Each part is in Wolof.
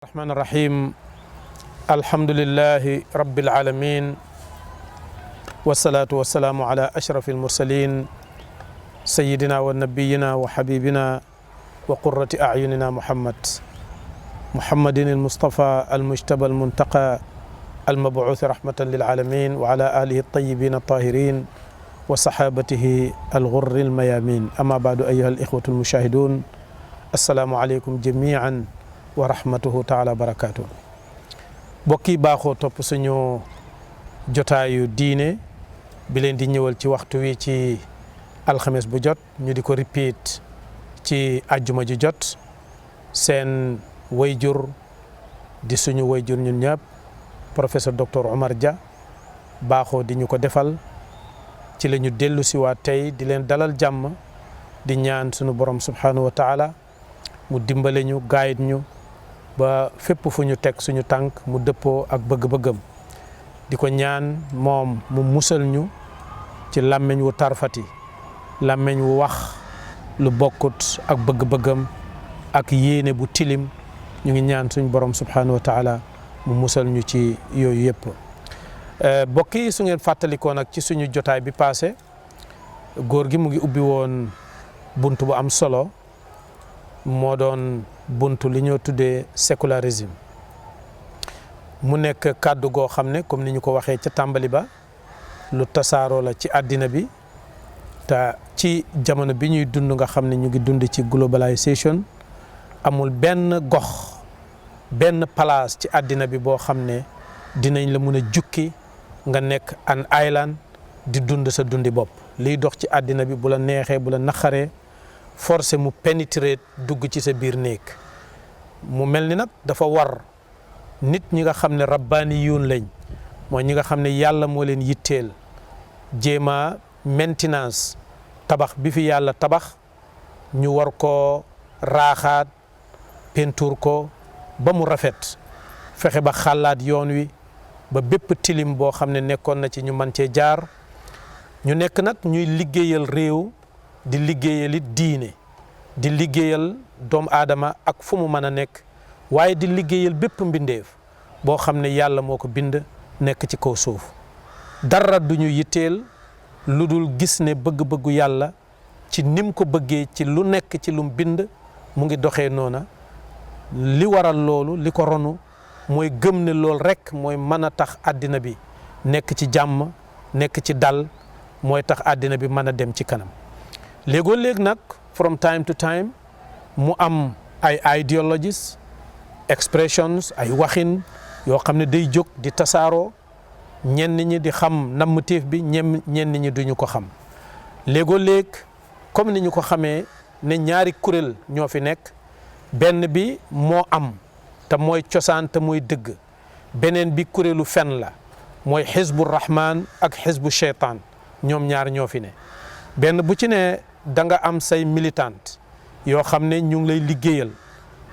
الرحمن الرحيم الحمد لله رب العالمين والصلاة والسلام على أشرف المرسلين سيدنا ونبينا وحبيبنا وقرة أعيننا محمد المصطفى المجتبى المنتقى المبعوث رحمة للعالمين وعلى آله الطيبين الطاهرين وصحابته الغر الميامين. أما بعد أيها الإخوة المشاهدون السلام عليكم جميعا ورحمته تعالى وبركاته. bokki baaxoo topp suñu jotaayu diine bi leen di ñëwal ci waxtu wi ci alxames bu jot ñu di ko repeat ci àjjuma ji jot seen wayjur di suñu wayjur ñun ñëpp professeur docteur Omar Dia baaxoo di ñu ko defal ci la ñu dellu si waat tey di leen dalal jàmm di ñaan suñu borom subhanahu wa taala mu dimbale ñu gaayit ñu ba fépp fu ñu teg suñu tànk mu dëppoo ak bëgg-bëggam di ko ñaan moom mu musal ñu ci làmmeñ wu tarfati làmmeñ wu wax lu bokkut ak bëgg-bëggam ak yéene bu tilim ñu ngi ñaan suñu borom subhanahu wa taala mu musal ñu ci yooyu yëpp. mbokk yi su ngeen fàttalikoo nag ci suñu jotaay bi passé góor gi mu ngi ubbi woon bunt bu am solo moo doon buntu li ñoo tuddee sécularisme mu nekk kàddu goo xam ne comme ni ñu ko waxee ca tàmbali ba lu tasaaroo la ci àddina bi te ci jamono bi ñuy dund nga xam ne ñu ngi dund ci globalisation amul benn gox benn place ci àddina bi boo xam ne dinañ la mun a jukki nga nekk an island di dund sa dundi bopp liy dox ci àddina bi bu la neexee bu la naqaree forcé mu pénétrer dugg ci sa biir néeg mu mel ni nag dafa war nit ñi nga xam ne rabbaani yuun lañ mooy ñi nga xam ne yàlla moo leen yitteel jéema maintenance tabax bi fi yàlla tabax ñu war ko raaxaat peinture ko ba mu rafet fexe ba xalaat yoon wi ba bépp tilim boo xam ne nekkoon na ci ñu mën cee jaar ñu nekk nag ñuy liggéeyal réew di liggéeyal it diine di liggéeyal doomu aadama ak fu mu mën a nekk waaye di liggéeyal bépp mbindeef boo xam ne yàlla moo ko bind nekk ci kaw suuf dara du ñu yitteel lu dul gis ne bëgg-bëggu yàlla ci nim ko bëggee ci lu nekk ci lum bind mu ngi doxee noona li waral loolu li ko ronu mooy gëm ne loolu rek mooy mën a tax àddina bi nekk ci jàmm nekk ci dal mooy tax àddina bi mën a dem ci kanam léegoo léeg nag from time to time mu am ay ideologies expressions ay waxin yoo xam ne day jóg di tasaaroo ñenn ñi di xam nammuteef bi ñenn ñi duñu ko xam léegoo léeg comme ni ñu ko xamee ne ñaari kuréel ñoo fi nekk benn bi moo am te mooy cosaan te mooy dëgg beneen bi kuréelu fen la mooy xisbu rahman ak xisbu shaytaan ñoom ñaar ñoo fi ne benn bu ci ne da nga am say militante yoo xam ne ñu ngi lay liggéeyal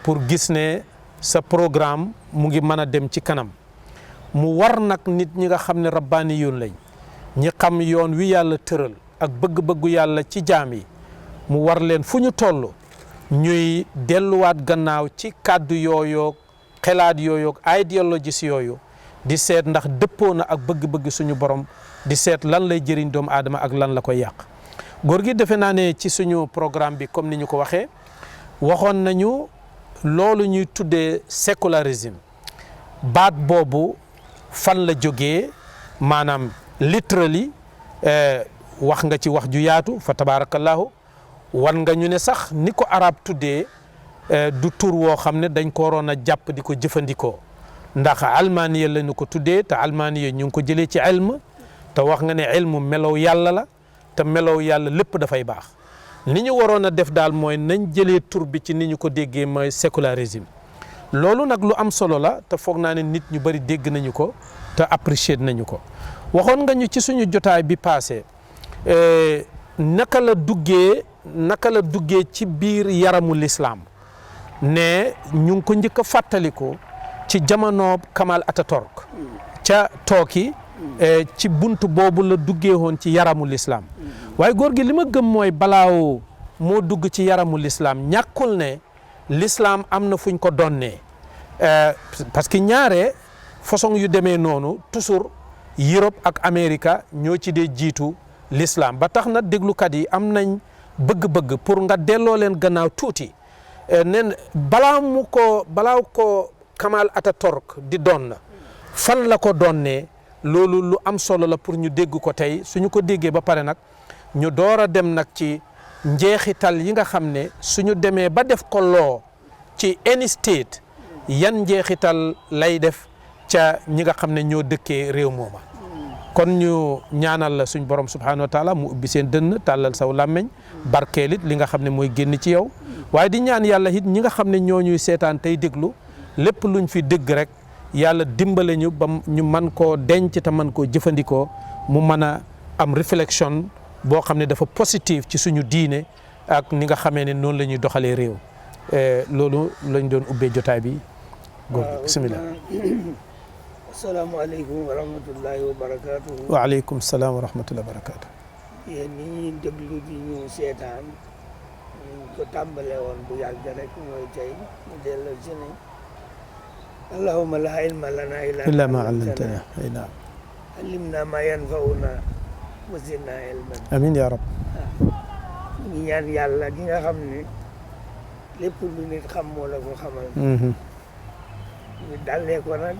pour gis ne sa programme mu ngi mën a dem ci kanam mu war nag nit ñi nga xam ne rabbaani yoon lañ ñi xam yoon wi yàlla tëral ak bëgg-bëggu yàlla ci jaam yi mu war leen fu ñu toll ñuy delluwaat gannaaw ci kàddu yooyu xelaat yooyu idéologies yooyu di seet ndax dëppoo na ak bëgg-bëgg suñu borom di seet lan lay jëriñ doomu aadama ak lan la koy yàq góor gi defe naa ne ci suñu programme bi comme ni ñu ko waxee waxoon nañu loolu ñuy tuddee sécularisme baat boobu fan la jógee maanaam literally wax nga ci wax ju yaatu fa tabarakallahu wan nga ñu ne sax ni ko arab tuddee du tur woo xam ne dañ ko waroon a jàpp di ko jëfandikoo ndax almaaniya la ñu ko tuddee te almaaniya ñu ngi ko jëlee ci ilm te wax nga ne ilmu melow yàlla la te melow yàlla lépp dafay baax ni ñu waroon a def daal mooy nañ jëlee tur bi ci ni ñu ko déggee mooy sécularisme loolu nag lu am solo la te foog naa ne nit ñu bari dégg nañu ko te apprécier nañu ko waxoon nga ñu ci suñu jotaay bi passé naka la duggee ci biir yaramu lislaam ne ñu ngi ko njëkk a fàttaliko ci jamono Kamal Atatürk ca tooki ci buntu boobu la duggee woon ci yaramu lislaam waaye góor gi li ma gëm mooy balaaw moo dugg ci yaramu lislaam ñàkkul ne lislaam am na fuñ ko donnee parce que ñaare façon yu demee noonu toujours Europe ak Amérique ñoo ci dee jiitu l'islam ba tax na déglukat yi am nañ bëgg-bëgg pour nga delloo leen gannaaw tuuti nen balaa ko Kamal Atatürk di doon fan la ko doonnee loolu lu am solo la pour ñu dégg ko tey suñu ko déggee ba pare nag ñu door a dem nag ci njeexital yi nga xam ne suñu demee ba def ko loo ci any state yan njeexital lay def ca ñi nga xam ne ñoo dëkkee réew mooma kon ñu ñaanal la suñ borom subhanahu wa taala mu ubbi seen dënn tàllal saw làmmeñ barkeel it li nga xam ne mooy génn ci yow waaye di ñaan yàlla it ñi nga xam ne ñoo ñuy seetaan tey déglu lépp luñ fi dégg rek yàlla dimbale ñu ba ñu mën koo denc te mën koo jëfandikoo mu mën a am réflexion boo xam ne dafa positif ci suñu diine ak ni nga xamee ne noonu la ñuy doxalee réew loolu lañ doon ubbee jotaay bi góor bisimilah. asalaamaaleykum wa rahmatullahi wa barakaatu. waaleykum salaam wa rahmatullahi wa barakaatu. yéen ñi ñuy déglu di ñu seetaan ñu ko tàmbalee woon bu yàgg rek mooy tey ñu delloo si ne allahumma laa ilma lanaa illaa maa allamtanaa allimnaa maa yanfa'unaa wa zidnaa ilman. amiin yaa rab. ñu ngi ñaan yàlla gi nga xam ne lépp lu nit xam moo la ko xamal. ñu dalee ko nag.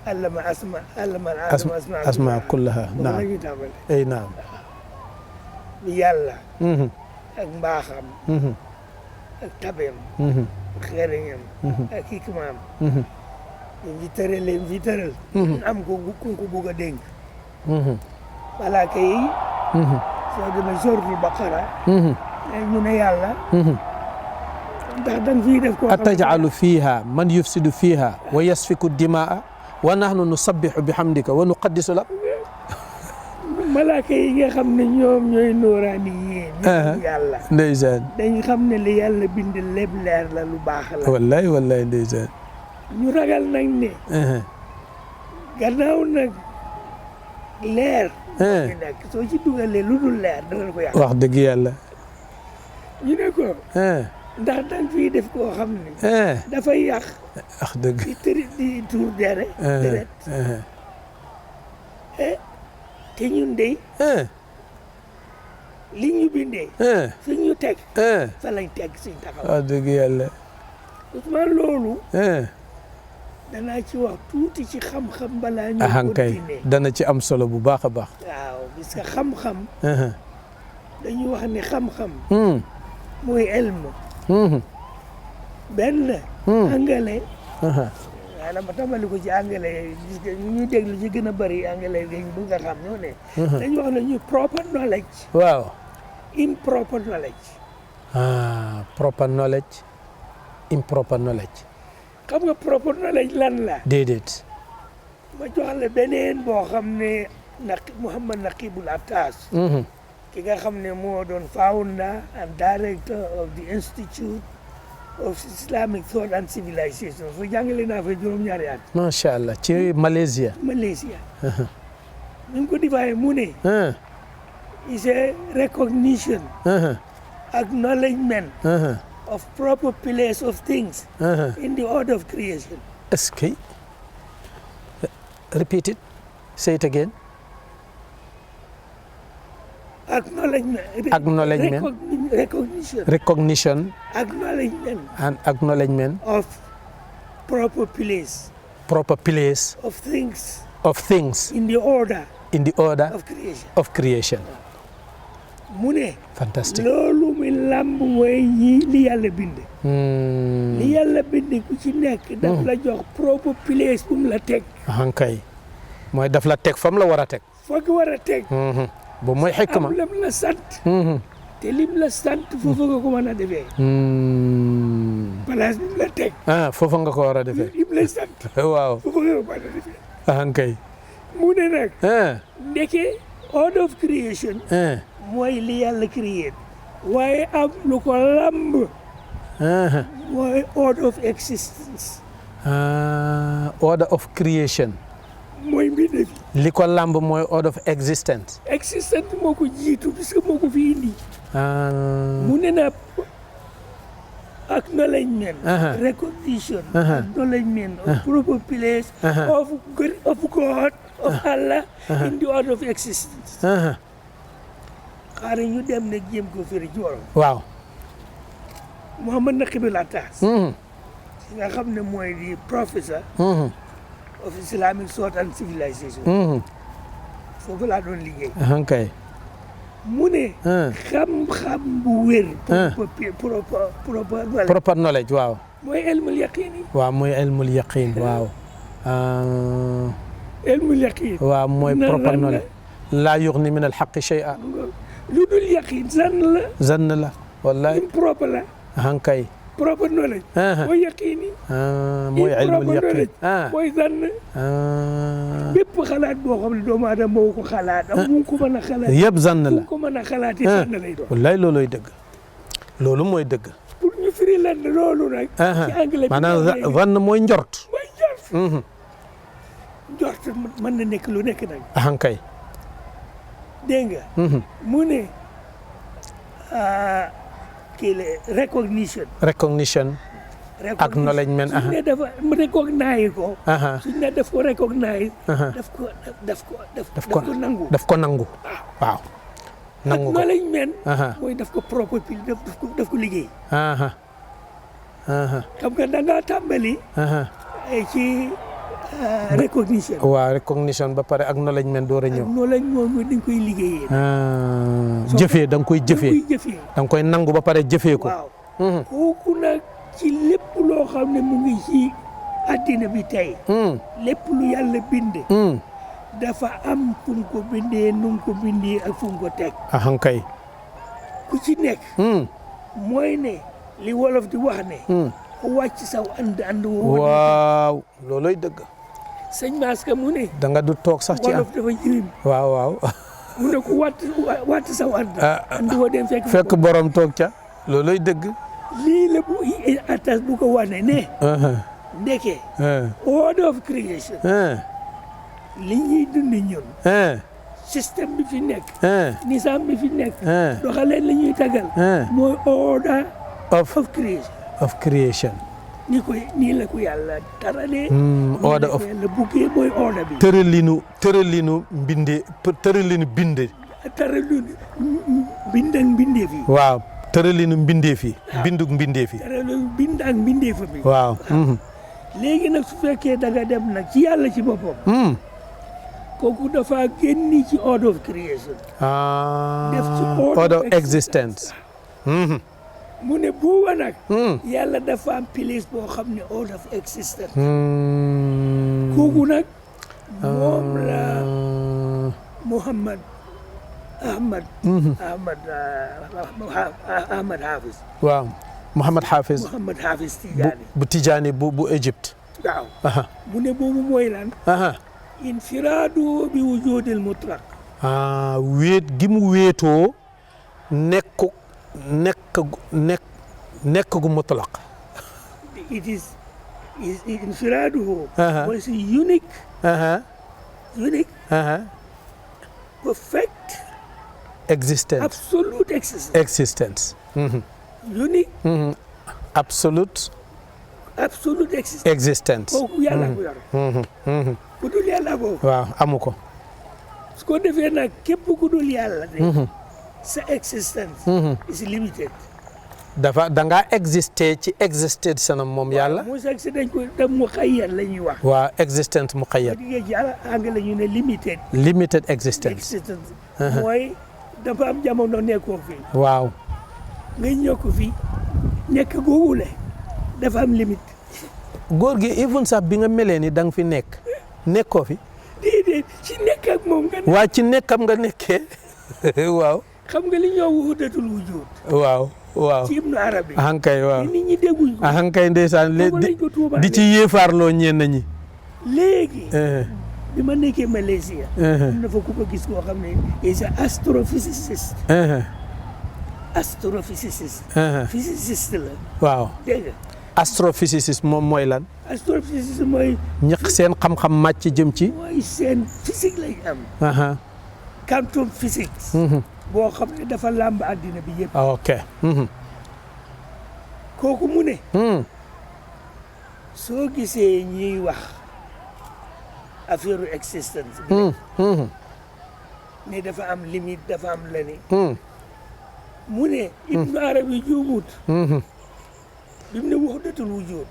allama asma kullaha naam ay naam bi yàlla ak mbaaxam ak tabeem ak xereñam ak hikmaam ñu tëralee fi tëral am ko ku ko bugg a dénk malaaka yi soo demee suratul baqara ñu ne yàlla ndax danga fiy def ko atajalu fiha man yufsidu fiha wa yasfiku dimaa wa nahnu nusabbihu bihamdika wa nuqaddisu lak malaaka yi nga xam ne ñoom ñooy nooraani yéen yàlla ndeysaan dañ xam ne li yàlla bind lépp leer la lu baax la wallahi wallahi ndeysaan ñu ragal nag ne gannaaw nag leer ñu nekk soo ci dugalee lu dul leer dana ko yàq wax dëgg yàlla ñu ne ko ndax danga fii def koo xam ne dafay yàq wax dëgg di tuur deret te ñun de li ñu bindee fi ñu teg fa lañ teg suñ taxaw wax dëgg yàlla Ousmane loolu danaa ci wax tuuti ci xam-xam balaa ñu continuer dana ci am solo bu baax a baax waaw parce que xam-xam dañu wax ne xam-xam mooy elm benn angale maanaam ma tàmbali ko ci anglais gis nga ñu ñuy déglu ci gën a bëri anglais dañ bëgg a xam ñoo ne dañu wax ne ñu proper knowledge waaw improper knowledge proper knowledge improper knowledge xam nga proper knowledge lan la déedéet ma jox la beneen boo xam ne Mouhammad Naqibul Attaas ki nga xam ne moo doon founder and director of the Institute of Islamic Thought and Civilization fo jàngale naa fa juróom-ñaari at macha allah ci Malaysia ñu ngi ko difaye mu ne is a recognition acknowledgement of proper place of things in the order of creation. Est-ce que repeat it, say it again. Recognition and acknowledgement of proper place of things in the order of creation. mu ne fantastique loolu mi lamb mooy li yàlla bind li yàlla bind ku ci nekk daf la jox proper place bu mu la teg hankay mooy daf la teg fam la war a teg foog war a teg bu mooy xikma am lam la sant te lim la sant foofu nga ko mën a defee place bi mu la teg foofu nga ko war a defee lim la sant waaw foofu nga ko mën a defee hankay mu ne nag ndeke order of creation mooy li yàlla créé waaye am lu ko lamb mooy order of existence order of creation mooy mbinde fi li ko lamb mooy order of existence moo ko jiitu parce que moo ko fi indi mu ne na acknowledgement, recognition, acknowledgement of proper place of God, of Allah in the order of existence. xaaral ñu dem nag jéem ko firi ci wolof. waaw. Mouhamad Naqibul Atas. nga xam ne mooy di professor of Islamic thought and civilization. foofu laa doon liggéey. kay. mu ne. xam-xam bu wér. proper knowledge waaw. mooy ilmul yaqin yi. waaw mooy ilmul yaqin waaw. ilmul yaqin. waaw mooy proper knowledge. laa yughni min al-haqqi shay'a. lu dul yaqin zann la. zann la wallahi. proper la. kay. proper knowledge. mooy yaqin yi. mooy ilmul yaqin. mooy zann. bépp xalaat boo xam ne doomu aadama moo ko xalaat. mu ko mën a xalaat. yëpp zann la. mu ko mën a xalaatee zann lay doon. wallahi loolooy dëgg. loolu mooy dëgg. pour ñu firi lan loolu nag. ci anglais bi maanaam zann mooy njort. mooy njort. njort mën na nekk lu nekk nag. kay. dégg nga. mu ne kii la recognition. acknowledgement. suñ ne dafa recognize ko. suñ ne daf ko recognize. daf ko nangu. daf ko nangu. waaw. nangu ko acknowledgement. mooy daf ko propre daf ko liggéey. xam nga da ngaa tàmbali. ci recognition. waaw recognition ba pare acknowledgement door a ñëw. acknowledgement mooy dañ koy liggéeyee. jëfee da nga koy jëfee. da nga koy nangu ba pare jëfee ko. waaw. kooku nag ci lépp loo xam ne mu ngi ci addina bi tey. lépp lu yàlla bind. dafa am fu mu ko bindee nu mu ko bindee ak fu mu ko teg. kay. ku ci nekk. mooy ne li wolof di wax ne. wàcc saw ànd waaw looloy dëgg. sëñ Maska mu ne. da nga du toog sax ci wolof dafa jirim. waaw. mu ne ku wàtt saw ànd woo dem fekk borom toog ca. looloy dëgg. lii la bu atas bu ko wane ne. ndeke. order of creation. li ñuy dund ñun. système bi fi nekk. nizaam bi fi nekk. doxaleen la ñuy tagal. mooy order of creation. of creation. nii la ko yàlla taralee. order of yàlla buggee mooy order bi. tëralinu binde. tëralinu bind ak mbindeef yi. waaw tëralinu mbindeef yi. bindug mbindeef yi. tëralinu bind ak mbindeef bi. waaw. léegi nag su fekkee da nga dem nag ci yàlla ci boppam. kooku dafa génn ci order of creation. def ci order of existence. mu ne booba nag. yàlla dafa am place boo xam ne order of existence. kooku nag moom la Ahmad Hafiz. waaw Mouhamad Hafiz. Tidiane. bu Tidiane bu Égypte. waaw. mu ne boobu mooy lan. infiraadu bi wujudil mutlaq. wéet gi mu wéetoo nekk gu mutlaq. it is infiraaduhu. mooy si unique. perfect. existence. absolute existence. unique. absolute existence. kooku yàlla ko yor. ku dul yàlla boobu. waaw amu ko. su ko defee nag képp ku dul yàlla de. sa existence. is limited. da ngaa exister ci existence sanam moom yàlla. waaw mooy dañ ko dem mu xayyat la ñuy wax. waaw existence mu xayyat. bu ci anglais ñu ne limited. limited existence. mooy dafa am jamono nekkoo fi. waaw. nga ñëw ko fi nekk googule dafa am limite. góor gi even sax bi nga melee ni da nga fi nekkoo fi. déedéet ci nekk ak moom nga. waa ci nekkam nga nekkee waaw. xam nga li ñoo wuhudatul wujud. waaw. ci Ibnu Arabi. ahankay waaw nit ñi dégguñ ko. ahankay ndeysaan di ci yéefaarloo ñenn ñi. léegi. bi ma nekkee Malaysia. am na fa ku ko gis koo xam ne is a astrophysicist. physiciste la. waaw dégg nga. astrophysiciste moom mooy lan. astrophysiciste mooy. ñëq seen xam-xam màcc jëm ci. mooy seen physique lañ am. quantum physics. boo xam ne dafa làmb àddina bi yëpp. ok. kooku mu ne soo gisee ñuy wax affaire existence bi ne dafa am limite dafa am lani mu ne Ibnu Arabi juumut bi mu ne wahdatul wujud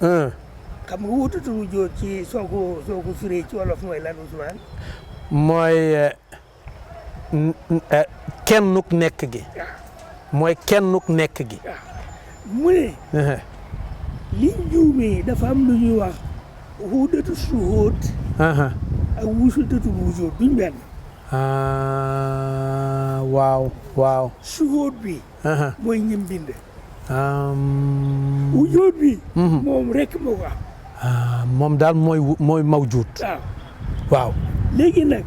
xam nga wahdatul wujud ci soo ko firee ci wolof mooy lan Ousmane mooy kennuk nekk gi mooy kennuk nekk gi mu ne liñ juumee dafa am lu ñuy wax wahdatul shuhud ak wahdatul wujud duñ benn waaw waaw shuhud bi mooy ñim bind wujud bi moom rek moo ko am moom daal mooy mawjud waaw léegi nag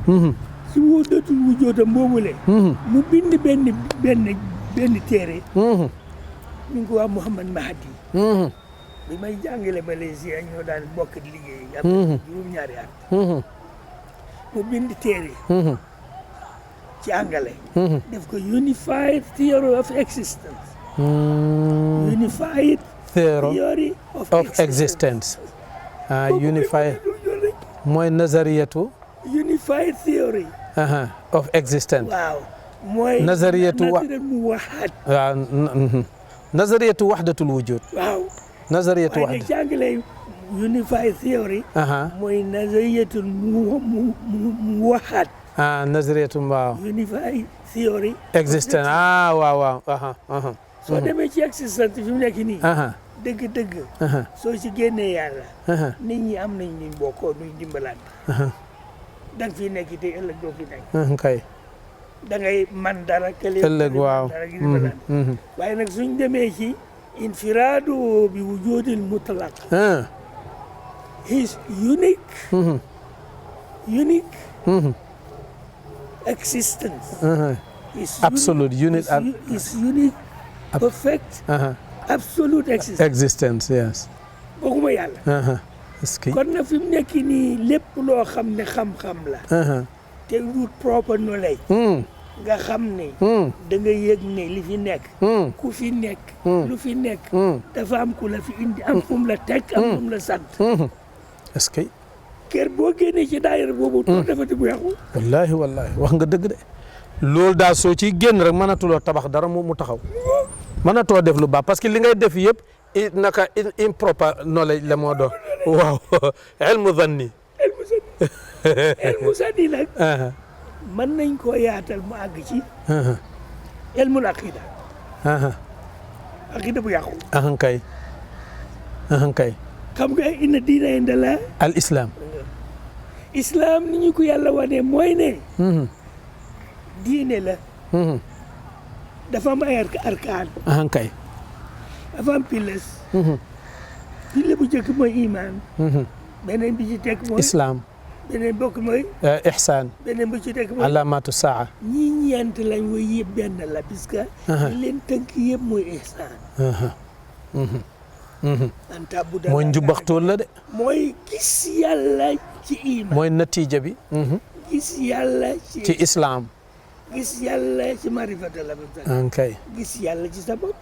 si wahdatul wujudam boobule mu bind benn téere ñu ngi ko wax Mouhamad Mahdi bi may jàngale Malaisie ñoo daan bokk di liggéey am juróom-ñaari at mu bind téere ci anglais def ko Unified Theory of Existence Unified Theory of Existence unified mooy nazariyatu Unified Theory of Existence waaw mooy nazariyatu mu waxaat waaw nazariyatu wahdatul wujud waaw nazariyatu waaye jàngale Unified Theory mooy nazariyatu mu waxaat nazariyatu waaw Unified Theory Existence waaw soo demee ci existence fi mu nekk nii dëgg-dëgg soo ci génnee yàlla nit ñi am nañ ñu bokkoo nuñ dimbalante danga fi nekk te ëllëg doo fi nekk kay da ngay man dara kële ëllëg waaw dara gi dimbalante waaye nag suñ demee ci infiraadu bi wujudil mutlaq his unique existence absolute his unique perfect absolute existence yes bokkuma yàlla kon na fi mu nekk nii lépp loo xam ne xam-xam la te wut proper knowledge nga xam ne da nga yëg ne li fi nekk ku fi nekk lu fi nekk dafa am ku la fi indi am fu mu la teg am fu mu la sant est-ce que kër boo génnee ci daayira boobu too defati bu yàqu wallahi wax nga dëgg de loolu daal soo ciy génn rek mënatuloo tabax dara mu taxaw mënatoo def lu baax parce que li ngay def yëpp naka improper knowledge la moo doon waaw ilmu zanni nag mën nañ koo yaatal mu àgg ci ilmul aqida aqida bu yàqu kay xam nga inna diina inda la al islam ni ñu ko yàlla wane mooy ne diine la dafa am ay arkaan kay dafa am piles pile bu njëkk mooy iman beneen bi ci teg mooy islam beneen bokk mooy ihsaan beneen bi ci teg mooy alaamatu saa ñii ñeent lañ woy yëpp benn la puisque li leen tënk yëpp mooy ihsaan mooy njubaxtool la de mooy gis yàlla ci iman mooy natiija bi gis yàlla ci islam gis yàlla ci marifata la kay gis yàlla ci sa bopp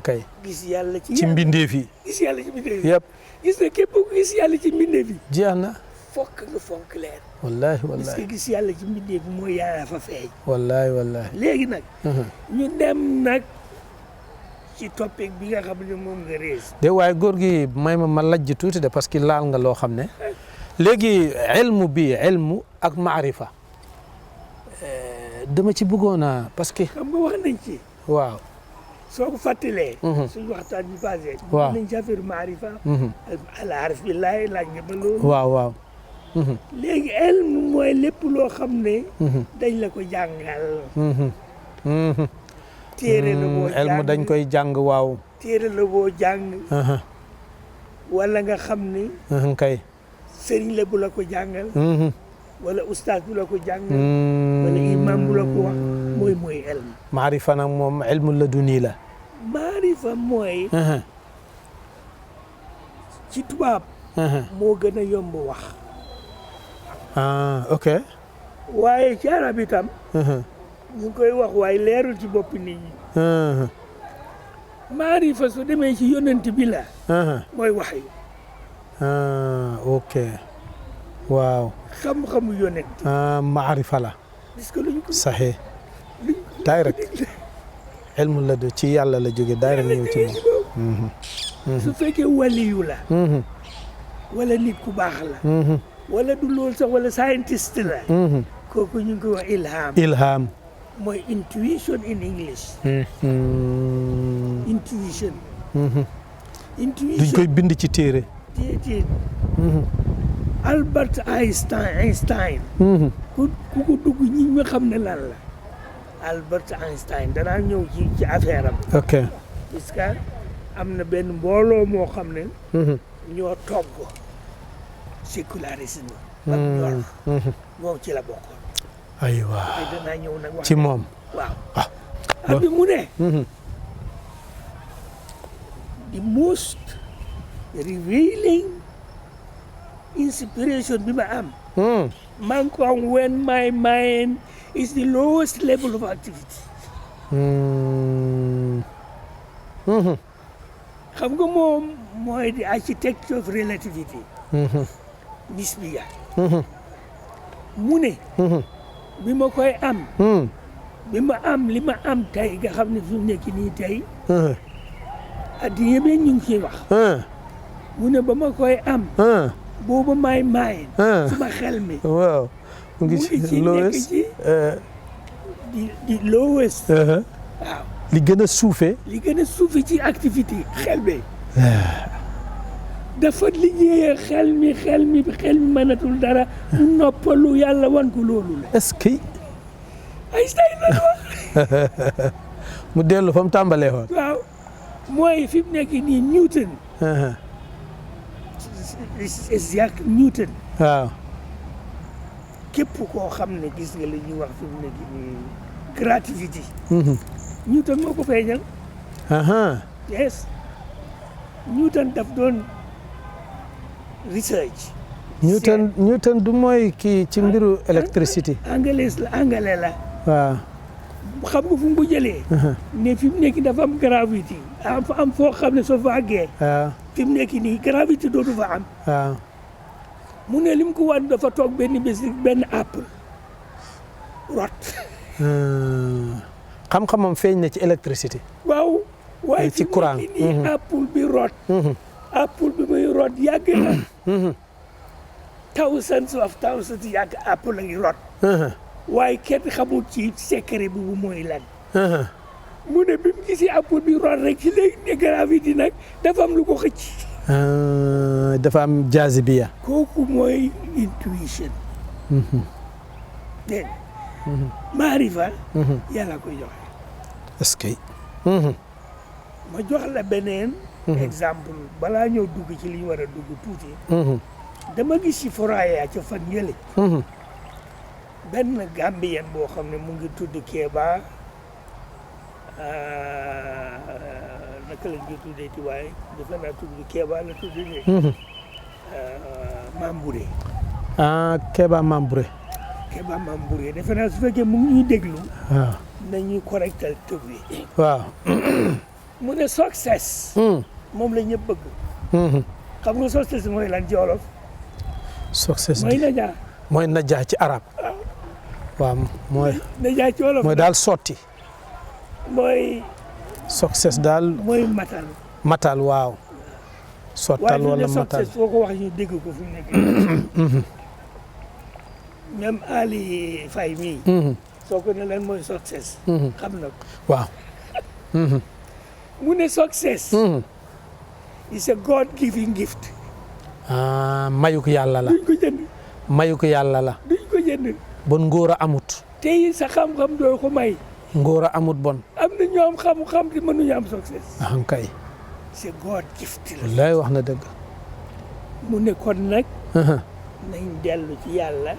kay gis yàlla ci mbindeef yi gis yàlla ci mbindeef yi yëpp gis na képp ku gis yàlla ci mbindeef yi jeex na fokk nga fonk leen wallahi parce que gis yàlla ci mbindeef yi mooy yàlla fa feeñ wallahi léegi nag ñu dem nag ci topic bi nga xam ne moom nga rees de waaye góor gi may ma lajj tuuti de parce que laal nga loo xam ne léegi ilmu ak maarifa dama ci bëggoon a parce que xam nga wax nañ ci waaw soo ko fàttalee suñu waxtaan bi passé waaw nañ ci affaire maarifa al arif billahi laaj nga ba loolu waaw léegi ilmu mooy lépp loo xam ne dañ la ko jàngal téere la boo jàng ilmu dañ koy jàng waaw téere la boo jàng wala nga xam ni kay sëriñ la bu la ko jàngal wala ustaas bu la ko jàngal wala imam bu la ko wax mooy ilmu maarifa nag moom ilmu laduni la maarifa mooy ci tubaab moo gën a yomb wax ok waaye ci arab itam ñu ngi koy wax waaye leerul ci bopp nit ñi maarifa su demee ci yonent bi la mooy wax yu ok waaw xam-xamu yonent maarifa la parce que luñ ko saxee direct ilmu la de ci yàlla la jóge direct ñëw ci moom su fekkee waliyu la wala nit ku baax la wala du loolu sax wala scientiste la kooku ñu ngi koy wax ilham mooy intuition in English intuition duñ koy bind ci téere déedéet Albert Einstein ku ko dugg ñi nga xam ne lan la Albert Einstein danaa ñëw ci affaire am ok parce que am na benn mbooloo moo xam ne ñoo togg sécularisme ba ñor moom ci la bokkoon aywa ay danaa ñëw nag wax ci moom waaw abi mu ne the most revealing inspiration bi ma am maa ngi ko am when my mind is the lowest level of activity xam nga moom mooy the architecture of relativity nisbiya mu ne bi ma koy am bi ma am li ma am tey nga xam ne fi mu nekk nii tey addina bi ñu ngi ciy wax mu ne ba ma koy am booba may suma xel mi waaw mu ngi ci lowest di lowest waaw li gën a suufe ci activité xel bi dafa liggéeyee xel mi mënatul dara mu noppalu yàlla wan ko loolu la est-ce que Einstein la wax mu dellu fa mu tàmbalee woon waaw mooy fi mu nekk nii Newton Isaac Newton waaw képp koo xam ne gis nga li ñuy wax fi mu nekk nii grativité Newton moo ko feeñal yes Newton daf doon research Newton du mooy kii ci mbiru électricité anglais la waaw xam nga fu mu ko jëlee ne fi mu nekk dafa am gravité am foo xam ne soo fa àggee waaw fi mu nekk nii gravité dootu fa am waaw mu ne lim ko wan dafa toog benn bés benn apple rot xam-xamam feeñ na ci électricité waaw waaye ci courant fi mu nekk nii apple bi rot apple bi muy rot yàgg na thousands yàgg apple a ngi rot waaye kenn xamul ci secret bi bu mooy lan mu ne bi mu gisee apple bi rot rek ci léegi ne gravité nag dafa am lu ko xëcc dafa am jazibiya kooku mooy intuition dégg maarifa yàlla koy joxe est-ce que ma jox la beneen exemple balaa ñëw dugg ci li ñu war a dugg tuuti dama gis ci foraya ca fan yële benn Gambien boo xam ne mu ngi tudd Kéba naka lañ koy tuddee ci waaye defe naa tudd Kéba la tudd de Mambouré Kéba Mambouré defe naa su fekkee mu ngi ñuy déglu waaw nañuy correctal tëb wi waaw mu ne success moom la ñëpp bëgg xam nga success mooy lan ci wolof success mooy najaa ci arab waaw mooy najaa ci wolof mooy daal sotti mooy success daal mooy matal waaw sottal wala matal success foo ko wax ñu dégg ko fi mu nekk même Ali Faye mii soo ko ne lan mooy success xam na ko waaw mu ne success is a God giving gift mayuk yàlla la duñ ko jënd mayuk yàlla la duñ ko jënd bon ngóor a amut tey sa xam-xam doo ko may ngóor a amut bon am na ñoo am xam-xam te mënuñu am success kay c'est God gift la wallaay wax na dëgg mu ne kon nag nañ dellu ci yàlla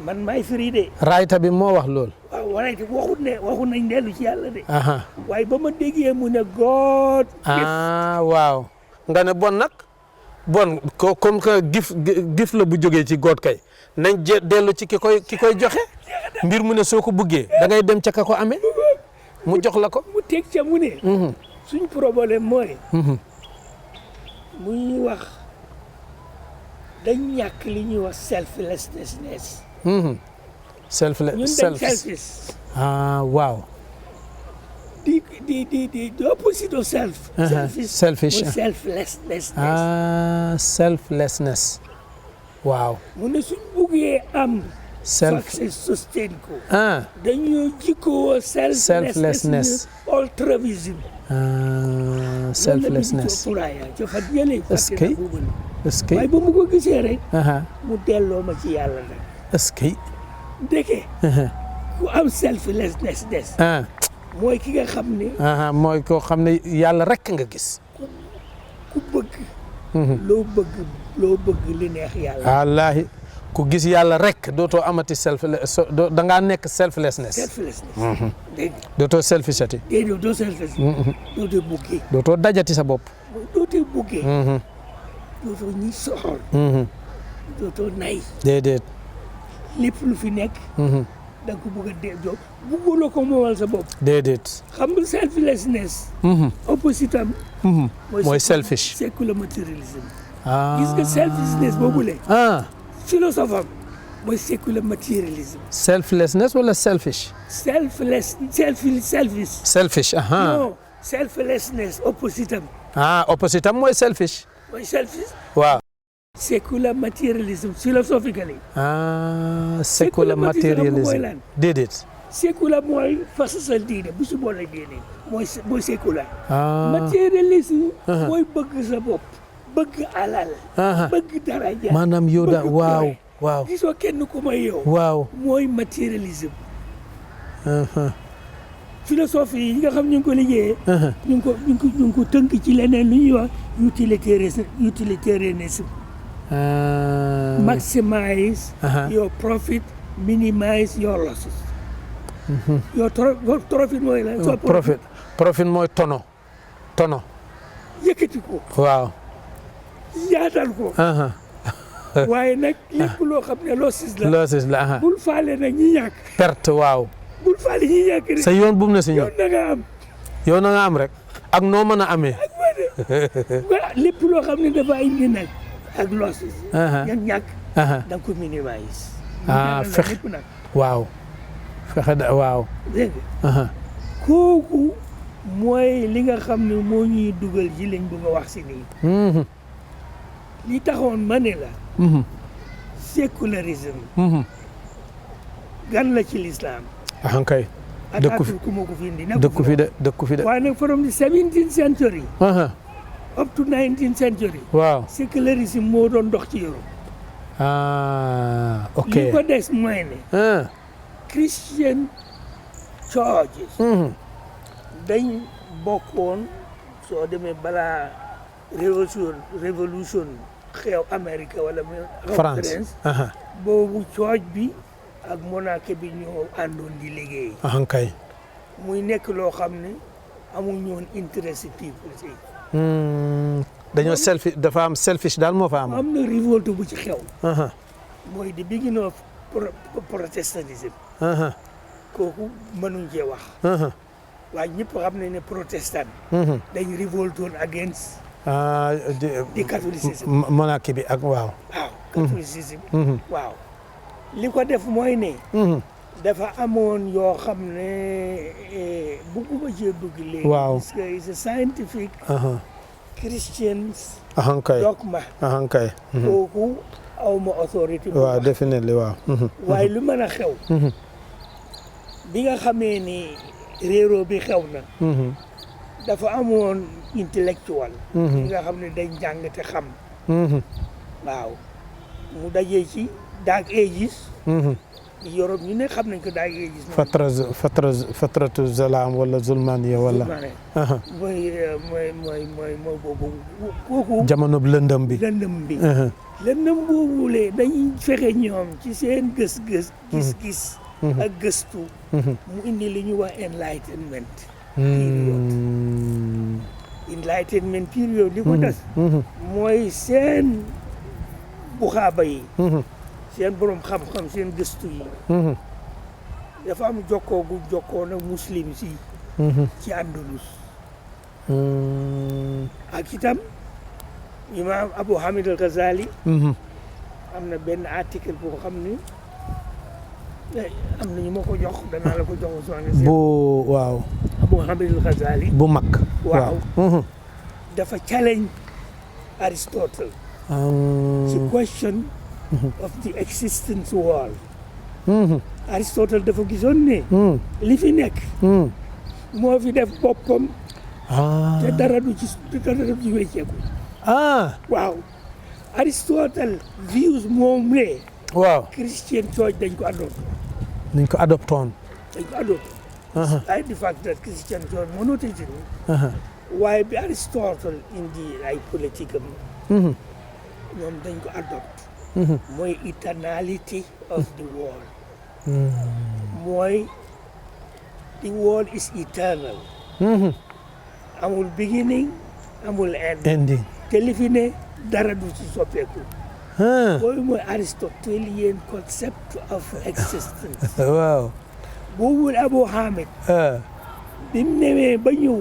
man maay firi de raayta bi moo wax lool waaw raayta waxut nañ dellu ci yàlla de waaye ba ma déggee mu ne God waaw nga ne bon nag bon ko comme que gif la bu jógee ci God kay nañ dellu ci ki koy joxe mbir mu ne soo ko buggee da ngay dem ca ka ko amee mu jox la ko mu teg ca mu ne suñ problème mooy mu ñuy wax dañ ñàkk li ñuy wax selflessness. ñun dañ selfish. waaw. the opposite of self. selfish. mooy selflessness. selflessness. waaw. mu ne suñ buggee am. success sustain ko. dañoo jikkoo selflessness. altruism. selflessness. est-ce que waaye ba mu ko gisee rek. mu delloo ma ci yàlla nag. est-ce que. ndeke. ku am selflessness des. mooy ki nga xam ne. mooy koo xam ne yàlla rek nga gis. ku bëgg. loo bëgg li neex yàlla. wallaahi ku gis yàlla rek dootoo amati da ngaa nekk selflessness. dégg nga. dootoo selfishati. dootoo selfish. dootoo buggee. dootoo dajati sa bopp. dootoo buggee. dootoo ñi soxor. dootoo nay. déedéet. lépp lu fi nekk. da nga ko bëgg a dee bugguloo ko moomal sa bopp. déedéet. xam nga selflessness. opposite am. mooy selfish. secular materialism. gis nga selfishness boobule. philosophe am mooy secular materialism. selflessness wala selfish. selfish. selfish. non selflessness opposite am. opposite am mooy selfish. mooy selfish. waaw. secular materialism philosophically. secular materialism. déedéet. secular mooy fasasal diine bu si boole diine mooy secular. materialisme. mooy bëgg sa bopp. bëgg alal. bëgg daraja. maanaam yow da waaw. gisoo kenn ku may yow. waaw mooy matérialisme. philosophie yi nga xam ñu ngi ko liggéeyee. ñu ngi ko tënk ci leneen lu ñuy wax utilitarianisme. Maximize your profit, minimize your losses. Your profit mooy la. profit mooy tono. yëkkati ko. waaw. yaatal ko. waaye nag lépp loo xam ne losses la. losses la. bul faale nag ñi ñàkk. perte waaw. bul faale ñi ñàkk rek. sa yoon bu mu ne si ñoom. yoon na nga am rek. ak noo mën a amee. lépp loo xam ne dafa indi nag. ak losses. ñan ñàkk. da nga ko minimize. fexe waaw. fexe waaw. dégg nga. kooku mooy li nga xam ne moo ñuy dugal ji lañ bëgg a wax si nii. li taxoon ma ne la. sécularisme. gan la ci l'islam. kay. dëkku fi ku ma ko fi indi. dëkku fi de. waaye nag from the 17th century. up to 19th century. waaw. sécularisme moo doon dox ci Europe. ok. li ko des mooy ne. Christian churches. dañ bokkoon soo demee balaa révolution xew Amérique wala France. boobu church bi ak monarque bi ñoo àndoon di liggéey. kay. muy nekk loo xam ne amuñu woon interest people si. dañoo dafa am selfish daal moo fa am. am na révolte bu ci xew. mooy the beginning of protestantisme. kooku mënuñ cee wax. waaye ñëpp xam nañ ne protestant. dañ révolte woon against. di catholicisme. monarchie bi ak waaw. catholicisme. waaw li ko def mooy ne. dafa amoon yoo xam ne bëgguma cee dugg léegi. waaw parce que it's a scientific. Christians. kay dogma. kay. kooku awma autorité. waaw definitely waaw. waaye lu mën a xew. bi nga xamee ni réeroo bi xew na. dafa amoon intellectual. bi nga xam ne dañ jàng te xam. waaw mu dajee ci Dark Ages. Europe ñu ne xam nañ ko Dark Ages. fatratu zalaam wala zulmaniya wala. mooy boobu kooku. jamono lëndëm bi. lëndëm boobulee dañuy fexe ñoom ci seen gis-gis. ak gëstu. mu indi li ñu wax enlightenment period. li ko des. mooy seen buxaaba yi. seen borom xam-xam seen gëstu yi. dafa am jokkoo nag muslim si. ci Andalus. ak itam imam Abu Hamid al-Ghazali am na benn article boo xam ni am na ñu ma ko jox danaa la ko jox bu waaw Abu Hamid al-Ghazali bu mag waaw dafa challenge Aristotle ci question of the existence world Aristotle dafa gisoon ne li fi nekk moo fi def boppam te dara du ci wecceeku waaw Aristotle views moom ne waaw Christian church dañ ko adoptoon despite the fact that Christian church monotheism waaye bi Aristotle indi ay politique am ñoom dañ ko adopt mooy eternality of the world mooy the world is eternal amul beginning amul ending te li fi ne dara du ci soppeeku boobu mooy Aristotelian concept of existence waaw boobu Abu Hamid bi mu newee ba ñëw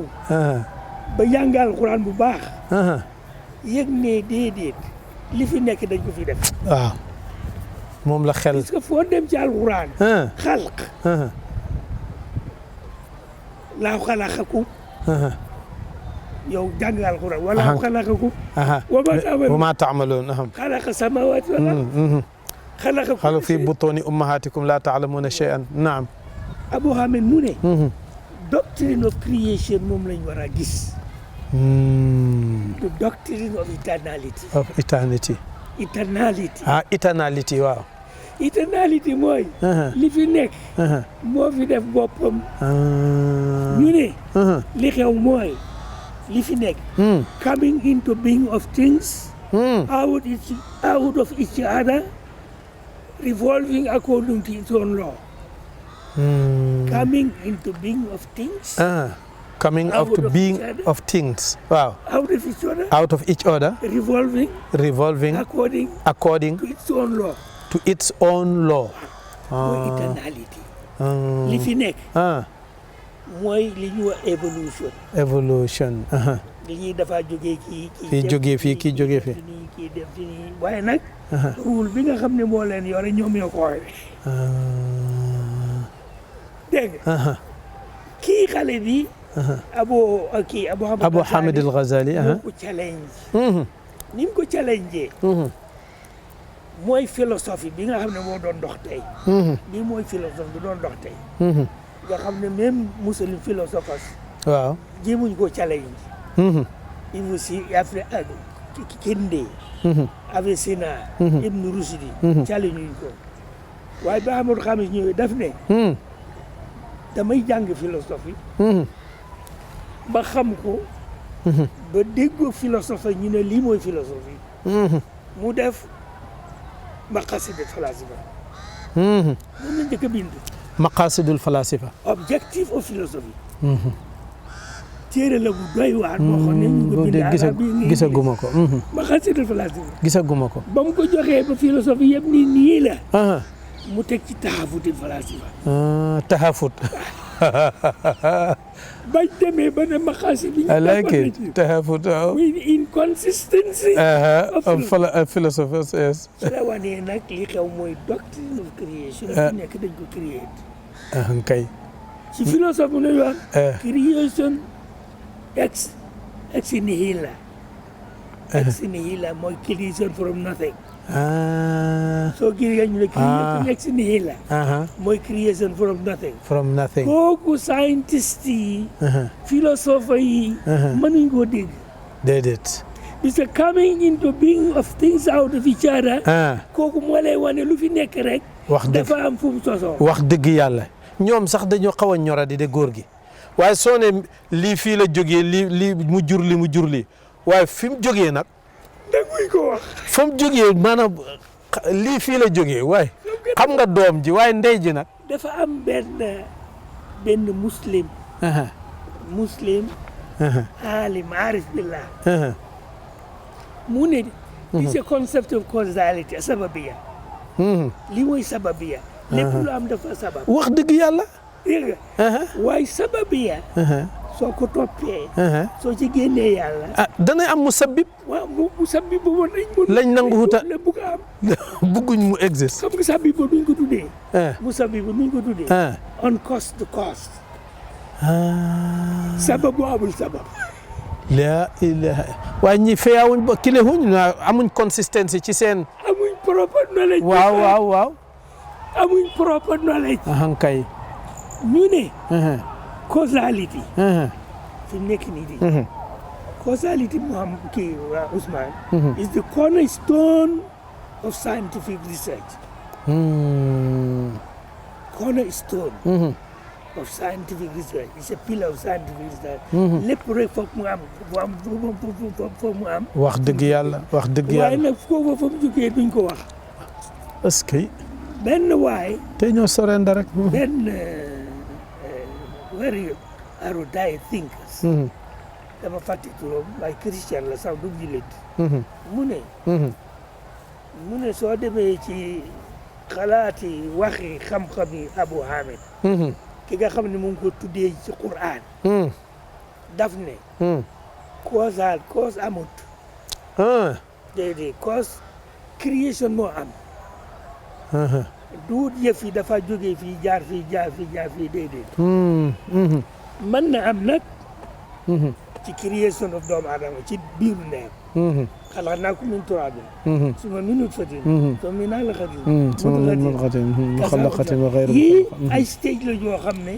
ba jàngal Alxuraan bu baax yëg ne déedéet li fi nekk dañ ko fi def waaw moom la xel parce que foo dem ci Alxuraan xalq laa xalaqakum yow jàng Alxuraan wala xalaqakum wa maa ta'maluun xalaqa samaawaati wal ard xalaqa fi butuuni ummahaatikum laa ta'lamuuna shay'an naam Abu Hamid mu ne doctrine of creation moom lañ war a gis the doctrine of eternality eternality waaw eternality mooy li fi nekk moo fi def boppam ñu ne li xew mooy li fi nekk coming into being of things out of each other revolving according to its own law coming into being of things coming out to being of things wow out of each other revolving according to its own law mooy eternality li fi nekk mooy li ñuy wax evolution li ñuy dafa jógee kii jógee fii kii jógee fii kii dem fi nii waaye nag rôle bi nga xam ne moo leen yore ñoom ñoo ko waxee dégg nga kii xale bi Abu Hamid al-Ghazali ko challenge ni mu ko challenge mooy philosophie bi nga xam ne moo doon dox tey lii mooy philosophie bi doon dox tey nga xam ne même muslim philosophers waaw jéemuñ ko challenge il aussi ak Kinde Avicenna Ibn Rushdi challenge ñu ko waaye ba Ahmadu Xamis ñëwee daf ne damay jàng philosophie ba xam ko ba déggoo philosophie ñu ne lii mooy philosophie mu def maqasidul falasifa moom la njëkk a bind maqasidul falasifa objective of philosophie téere la bu doy waar boo xam ne ñu ko bind arab yi gisaguma ko maqasidul falasifa gisaguma ko ba mu ko joxee ba philosophie yëpp nii la mu teg ci taxafutul falasifa taxafut bañ demee ba ne maqasid bi I like it taxafut waaw inconsistency of philosophers yes su la wanee nag li xew mooy doctrine of creation fi nekk dañ ko create kay ci philosophe bu ñuy wax creation ex nihilo ex nihilo mooy creation from nothing soo gisee ñu ne creation ex nihilo mooy creation from nothing kooku scientist yi philosophe yi mënuñ koo dégg déedéet parce que coming into being of things out of each other kooku moo lay wane lu fi nekk rek dafa am fu mu sosoo wax dëgg yàlla ñoom sax dañoo xaw a ñoradi de góor gi waaye soo ne lii fii la jógee lii mu jur li waaye fi mu jógee nag dégguñ ko wax fa mu jógee maanaam lii fii la jógee waaye xam nga doom ji waaye ndey ji nag dafa am benn muslim alim arif billah mu ne it's a concept of causality sababiya lii mooy sababiya lépp lu am dafa sabab wax dëgg yàlla dégg nga waaye sababiya soo ko toppee soo ci génnee yàlla ah dana am musabbib waaw mu sabbi ba woon lañ nangu wuta la bugg a am bugguñ mu existe xam nga sabbi ba duñ ko tuddee mu sabbi ba duñ ko tuddee on cost the cost sabab bu amul sabab la ilaha waaye ñi feyaawuñ ba kile huñ amuñ consistency ci seen amuñ proper knowledge waaw amuñ proper knowledge kay ñu ne causality fi mu nekk nii di causality Muhammad kii Ousmane is the cornerstone of scientific research cornerstone of scientific research it's a pillar of scientific research lépp rek foog mu am foog mu am wax dëgg yàlla waaye nag foofu fa mu jógee duñ ko wax est-ce que benn waay te ñoo sorenda rek benn very erudite thinkers dama fàtte turam waaye Christian la sax du jullit mu ne soo demee ci xalaati waxi xam-xami Abu Hamid ki nga xam ne mu ngi ko tuddee ci Qur'an daf ne cause amut déedéet cause création moo am duut yëf yi dafa jógee fii jaar fii déedéet mën na am nag ci création of doomu aadama ci biiru ndeyam خلقناكم من تراب ثم من نطفة ثم من علقة مخلقة وغير yi ay stage la yoo xam ne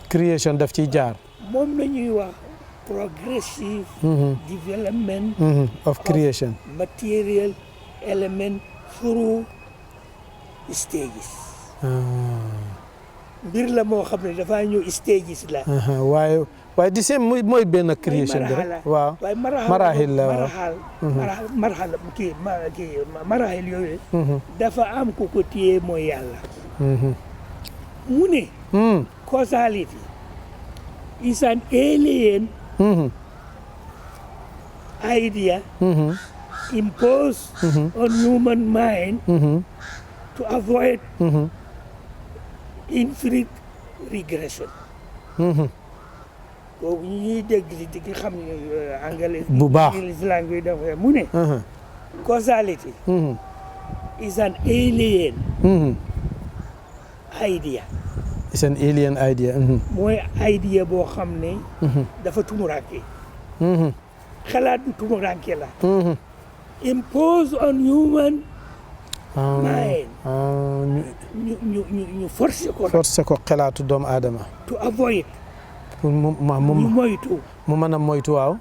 création daf ciy jaar moom la ñuy wax progressive development of creation material element through stages mbir la moo xam ne dafa ñëw stages la waaye di seen mooy benn création bi rek waaw waaye marahil la marahil marahil yooyu dafa am ku ko téye mooy yàlla mu ne causality is an alien idea imposed on human mind to avoid infinite regression kooku ñuy dégg di xam ne anglais bu baax English language dafa mu ne causality is an alien idea it's an alien idea mooy idea boo xam ne dafa tumuranke xalaat bu tumuranke la impose on human mind ñu forcé ko xalaatu doomu aadama to avoid pour mu moytu mu mën a moytu waaw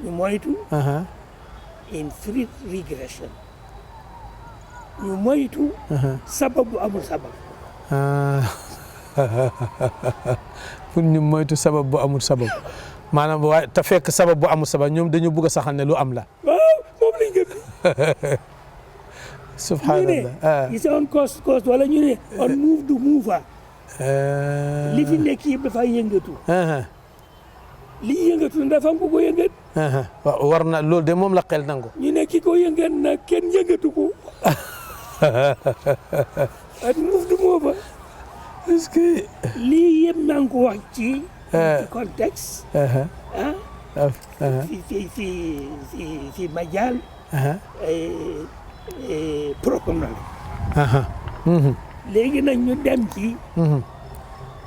ñu moytu infinite regression ñu moytu sabab bu amul sabab pour ñu moytu sabab bu amul sabab maanaam waaye te fekk sabab bu amul sabab ñoom dañu bëgg a saxal ne lu am la waaw moom lañ gëm subhanallah it's on cost wala ñu ne on move to mover li fi nekk yëpp dafa yëngatu li yëngatu dafa am ku ko yëngat war na loolu de moom la xel nangu ñu ne ki ko yëngat nag kenn yëngatu ko at move to mover est-ce que lii yëpp maa ngi ko wax ci contexte fi majal propre knowledge léegi nag ñu dem ci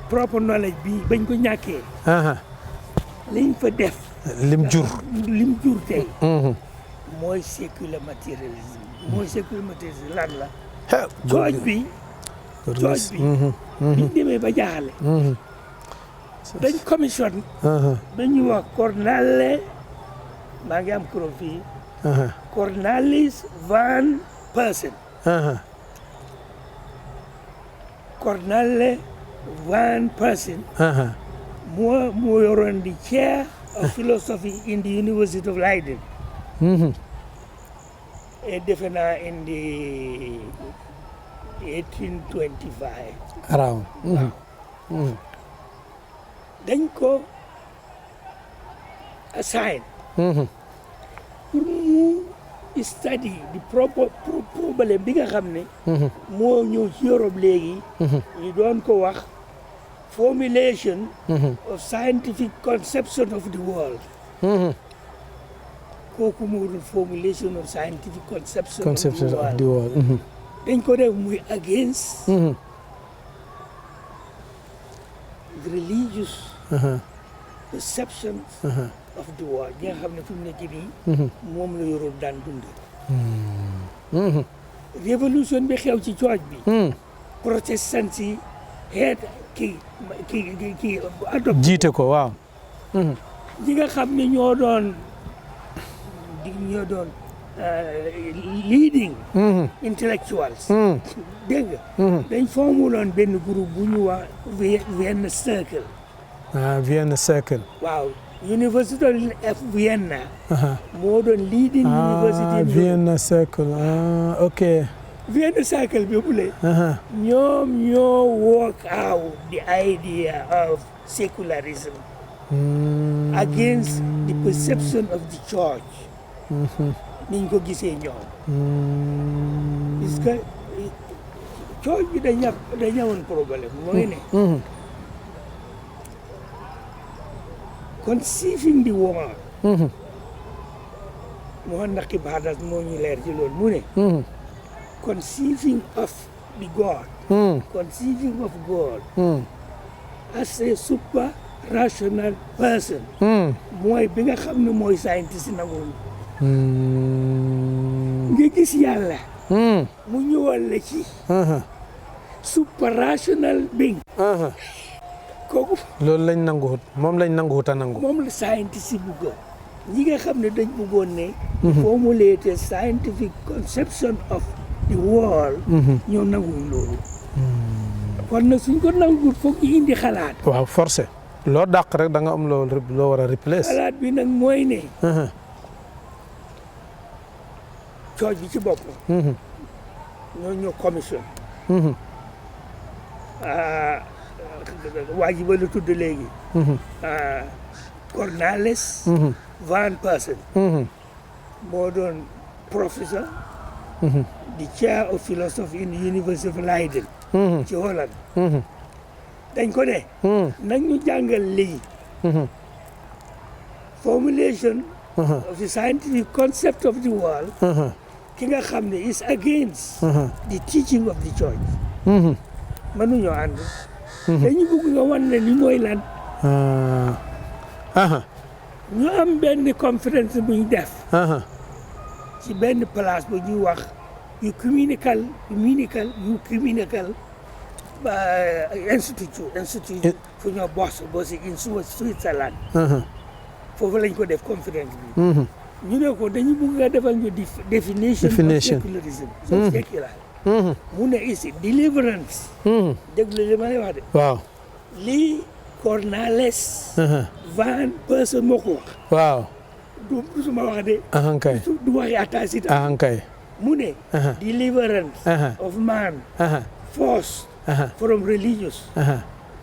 propre knowledge bi bañ ko ñàkkee liñ fa def lim jur tey mooy sécular matérialisme lan la cooj bi biñ demee ba jaaxale dañ commission dañu wax Cornelis maa ngi am kuro fii Cornelis van Persen Cornelis van Persen moo yoroon di chair of philosophy in the University of Leiden et defe naa in the 1825 around dañ ko assign pour mu study di problème bi nga xam ne moo ñëw ci Europe léegi ñu doon ko wax formulation of scientific conception of the world. kooku moo doon formulation of scientific conception of the world. dañ ko def muy against the religious perceptions of the world ñi nga xam ne fi mu nekk nii moom la yoroon daan dund. révolution bi xew ci cooj bi protestant yi xeet kii adopté jiite ko waaw. ñi nga xam ne ñoo doon leading intellectuals dégg nga dañ formuloon benn groupe bu ñu wax Vienna Circle. Vienna Circle. waaw University of Vienna moo doon leading university Vienna Circle ok. Vienna Circle bi bule ñoom ñoo work out the idea of secularism against the perception of the church niñ ko gisee ñoom parce que church bi dañ amoon problème mooy ne conceiving the world moo naqi baadas moo ñu leer ci loolu mu ne conceiving of the God conceiving of God as a super rational person mooy bi nga xam ne mooy scientist nangu nga gis yàlla mu ñëwal la ci super rational being kooku loolu lañ nanguwut moom lañ nanguwut a nangu moom la scientist yi bëggoon ñi nga xam ne dañ bëggoon ne formulate scientific conception of the world ñoo nanguwuñ loolu kon nag suñ ko nanguwut foog ñu indi xalaat waaw forcé loo dàq rek da nga am loo war a replace xalaat bi nag mooy ne cooj bi ci bopp ñoo ñoo commission waa ji ba la tudd léegi Cornelis van Persen moo doon professeur the chair of philosophy in the University of Leiden ci Holland dañ ko ne nag ñu jàngal lii formulation of the scientific concept of the world ki nga xam ne is against the teaching of the church mënuñoo ànd dañu bëgg nga wan ne ni mooy lan ñu am benn conférence bu ñu def ci benn place bu ñuy wax ecumenical institute fu ñoo bossi in Switzerland foofu lañ ko def conférence bi ñu ne ko dañu bëgg nga defal ñu definition of secularism so secular mu ne ici deliverance déglu li ma lay wax de waaw lii Cornelis van Persen moo ko wax waaw du suma wax de ahankay du waxi attasit ahankay mu ne deliverance of man first from religious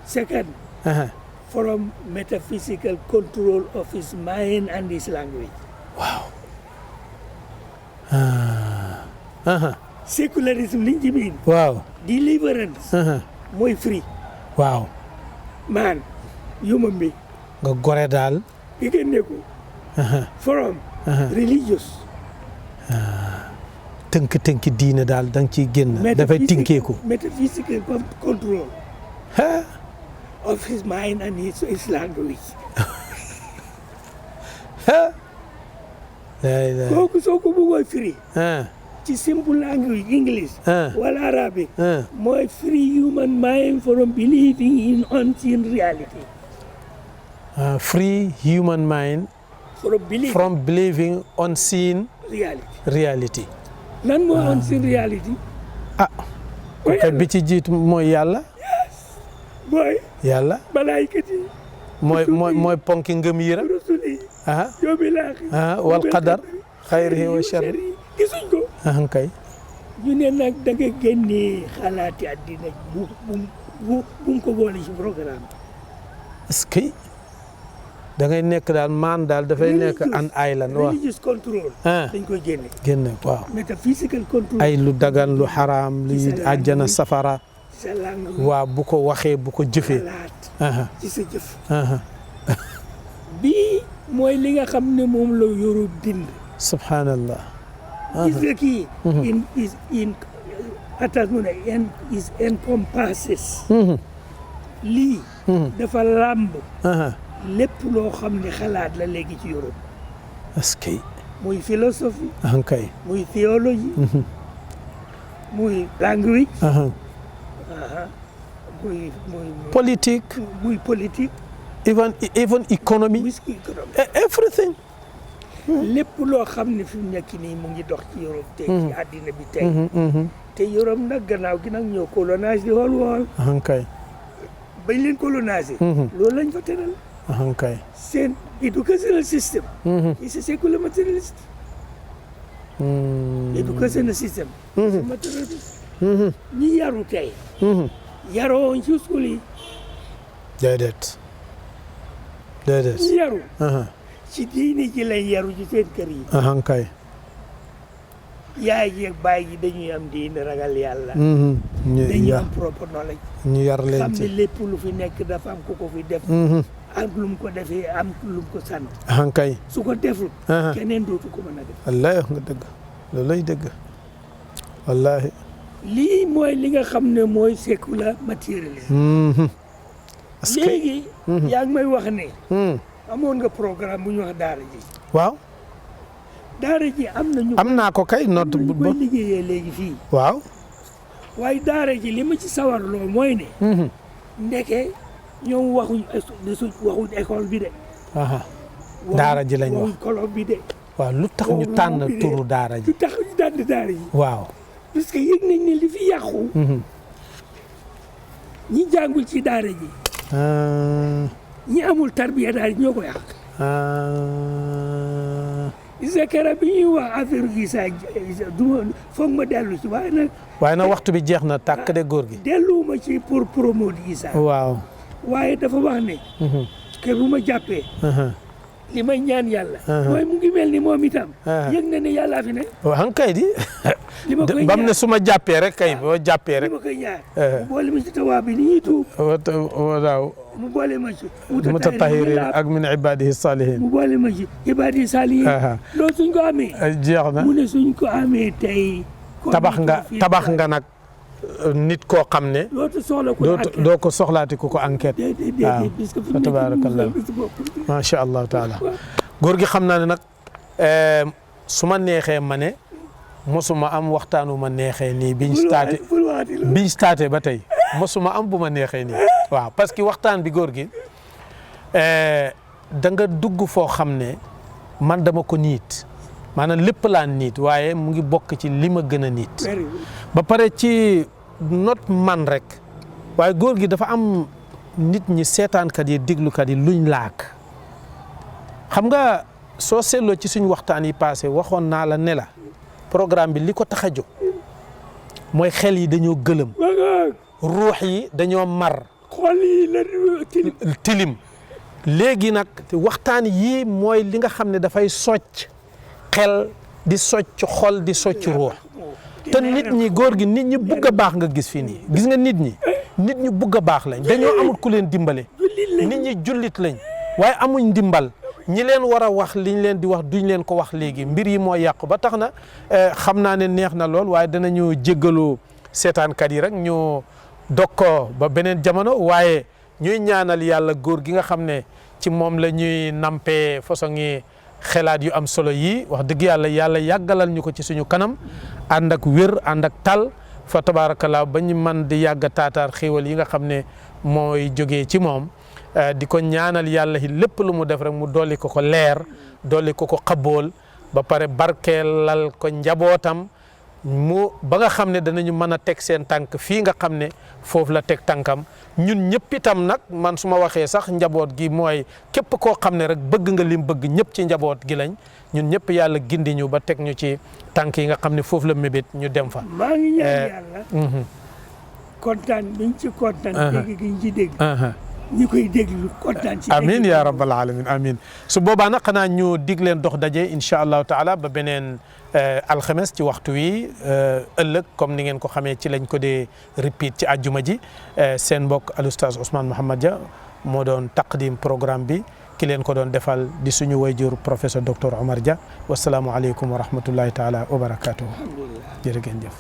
second from metaphysical control of his mind and his language. Wow. Secularism liñ ci biir. Wow. Deliverance. mooy free. Wow. man human being. nga gore daal. nga génne ko. from religious. tënk diine daal da nga ciy génn. dafay tinkeeku. metaphysical control. of his mind and his language. kooku soo ko bëggoon free. ci simple language English. wala Arabic. mooy free human mind from believing in unseen reality. Free human mind. from believing unseen reality. lan mooy unseen reality. bi ci jiitu mooy yàlla. mooy. yàlla. malaaykat yi. mooy ponki ngëm yi rek. wal qadar. xayrihi wa sharri. gisuñ ko. kay. ñu ne nag da nga génnee xalaati àddina bu ko boole ci programme. est-ce que da ngay nekk daal maan daal dafay nekk an island. waaw religious control. dañ koy génne. génne waaw. metaphysical control. ay lu dagan lu xaraam li àjjana safara. sa langue waaw bu ko waxee bu ko jëfee. xalaat ci sa jëf. bii mooy li nga xam ne moom la Europe bind. subhanallah. gis nga kii. in atas mu ne is encompasses. lii. dafa làmb. lépp loo xam ne xalaat la léegi ci Europe. est-ce que. muy philosophie. kay. muy théologie. muy language. muy politique. muy politique. even economy. everything. lépp loo xam ne fi mu nekk nii mu ngi dox ci Europe tey ci àddina bi tey. te Europe nag gannaaw gi nag ñoo colonise di xool. kay. bañ leen coloniser. loolu lañ fa tëral. kay. seen educational system. is a secular materialist. educational system. materialist. ñi yaru tey. yaroo ci school yi. déedéet. ñi yaru. ci diini ji lañ yaru ci seen kër yi. kay. yaay ji ak baay ji dañuy am diine ragal yàlla. dañuy am propre knowledge. ñu yar leen xam ci ne lépp lu fi nekk dafa am ku ko fi def. am lu mu ko defee am lu mu ko sant. kay. su ko deful. keneen dootu ko mën a def. wallaahi wax nga dëgg loolu lay dëgg wallaahi. lii mooy li nga xam ne mooy secular materialisme. léegi. yaa ngi may wax ne. amoon nga programme bu ñu wax daara ji. waaw. daara ji am naa ko kay note bu koy liggéeyee léegi fii. waaw. waaye daara ji li ma ci sawarloo mooy ne. ndeke ñoom waxuñ école bi de. daara ji lañ wax waxuñ colloque bi de. waaw lu tax ñu tànn turu daara ji. lu tax ñu tànn daara ji. waaw. parce que yëg nañ ne li fi yàqu. ñi jàngul ci daara ji. ñi amul tarbiya daara ji ñoo ko yàq. Isa kera bi ñuy wax affaire Isa du foog ma dellu ci waaye nag waxtu bi jeex na tàkk de góor gi. delluwuma ci pour promouvoir Isa. waaw. waaye dafa wax ne. kër bu ma jàppee. li may ñaan yàlla. mooy mu ngi mel ni moom itam. yëg na ne yàllaa fi ne. waaw kay di. li ma koy ñaan bam ne su ma jàppee rek kay boo jàppee rek. li ma koy ñaan. mu boole ma ci tawaa bi ni ñuy tuub. waaw. mu boole ma ci. mutatahhirin ak min ibadihi salihin. mu boole ma ci ibadihi salihin. loolu suñ ko amee. jeex na mu ne suñ ko amee tey. tabax nga nag nit koo xam ne. doo ko soxlaati ku ko enquête. waaw fa tabarakallah macha allah taala. góor gi xam naa ne nag su ma neexee ma ne mosuma am waxtaanu ma neexee nii biñ starté ba tey mosuma am bu ma neexee nii. waaw parce que waxtaan bi góor gi da nga dugg foo xam ne man dama ko niit maanaam lépp laa niit waaye mu ngi bokk ci li ma gën a niit. ba pare ci not man rek waaye góor gi dafa am nit ñi seetaankat yi déglukat yi luñ laak xam nga soo seetloo ci suñu waxtaan yi passé waxoon naa la ne la programme bi li ko tax a jóg mooy xel yi dañoo gëlëm ruux yi dañoo mar xol yi la tilim léegi nag waxtaan yii mooy li nga xam ne dafay socc xel di socc xol di socc ruux te nit ñi góor gi nit ñi bugg a baax nga gis fii nii gis nga nit ñi bugg a baax lañ dañoo amul ku leen dimbale nit ñi jullit lañ waaye amuñ ndimbal ñi leen war a wax liñ leen di wax duñ leen ko wax léegi mbir yi moo yàqu ba tax na xam naa ne neex na lool waaye danañu jéggalu seetaankat yi rek ñu dog ko ba beneen jamono waaye ñuy ñaanal yàlla góor gi nga xam ne ci moom la ñuy nampee façon yi xelaat yu am solo yi wax dëgg yàlla yàggalal ñu ko ci suñu kanam ànd ak wér ànd ak tal fa tabaarakallaa ba ñu man di yàgg taataar xéewal yi nga xam ne mooy jógee ci moom di ko ñaanal yàlla lépp lu mu def rek mu dolli ko ko leer dolli ko ko xabool ba pare barkeelal ko njabootam mu ba nga xam ne danañu mën a teg seen tànk fii nga xam ne foofu la teg tànkam ñun ñëpp itam nag man su ma waxee sax njaboot gi mooy képp koo xam ne rek bëgg nga lim bëgg ñëpp ci njaboot gi lañ ñun ñëpp yàlla gindi ñu ba teg ñu ci tànk yi nga xam ne foofu la mébét ñu dem fa. maa ngi ñaan yàlla. kontaan biñ ci kontaan. dégg gi ñu ci dégg. ñi koy déglu kontaan ci. amiin yaa rabbal alamin amiin su boobaa nag xanaa ñu dig leen dox daje incha allahu taala ba beneen alxames ci waxtu wi ëllëg comme ni ngeen ko xamee ci lañ ko dee repeat ci àjjuma ji seen mbokk al oustaz Ousmane Mouhamed Dia moo doon taqdim programme bi ki leen ko doon defal di suñu wayjur professeur docteur Omar Dia wasalaamualeykum wa rahmatullahi taala wa barakaatuhu. jërë ngeen jëf.